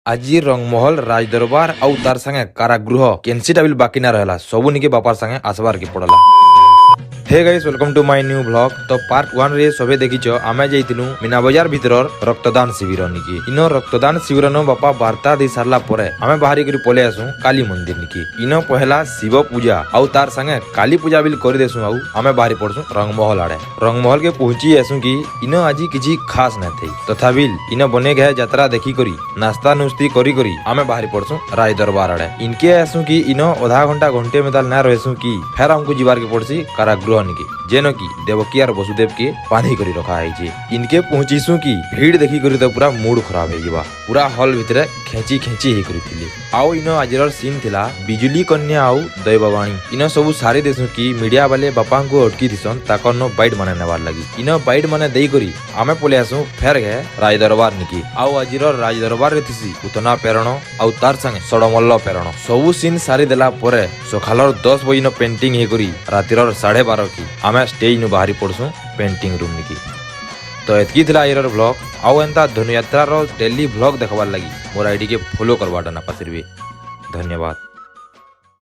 আজি रंगमहल राजदरबार आउ तार संगे कारागृह केनसीटा बिल बाकी ना रहला सबू निके बापार संगे आसबार के पड़ला। Hey guys welcome to my new blog. तो पार्ट 1 रे सबे देखिछ आमे जाइतिनु मीना बाजार भीतर रक्तदान शिविर निकी इनो रक्तदान शिविर न बापा वार्ता दे सारला परे आमे बाहरी करी पले आसु काली मंदिर निकी इनो पहला शिव पूजा आउ तार संगे काली पूजा बिल करि देसु आउ आमे बाहरी पड़सु रंगमहल आड़े। रंगमहल के पहुंची आसु की इनो आजी किछि खास न थई तथाबिल इनो बने गए यात्रा देखी करी नाश्ता नुस्ती करी करी आमे बाहरी पड़सु राज दरबार आड़े। इनके आसु की इनो आधा घंटा घंटे में ताल ना रहसु की फेर हमको जीवार के पड़सी कारागृह निकी जेनो की देवकी और वसुदेव के बांधी करी रखा है जे। इनके पहुंचीसु की भीड़ देखी करी तो पूरा मूड खराब है जीवा पूरा हॉल भितरे खेची खेची ही करी थिले। आउ इनो आजर सीन थिला बिजुली कन्या आउ दैववाणी इनो सब सारी देसु की मीडिया वाले बापा को अटकी दिसन ताकर नो बाइट माने नेबार लगी इनो बाइट माने देई करी आमे पले आसु फेर गए राज दरबार निकी आउ आजर राज दरबार रे थिसी उतना पेरण आउ तार संगे सड़मल्ल पेरण सब सीन सारी देला परे सखालर 10 बजे नो पेंटिंग हे करी रातिर 12:30 की आमे स्टेज नु बाहरी पड़सु पेंटिंग रूम निकी। तो एतकी थिला आइरर ब्लॉग आउ एंता धनुयात्रा रो डेली ब्लॉग देखबार लगी मोर आईडी के फॉलो करवाटा ना पासिरबे। धन्यवाद।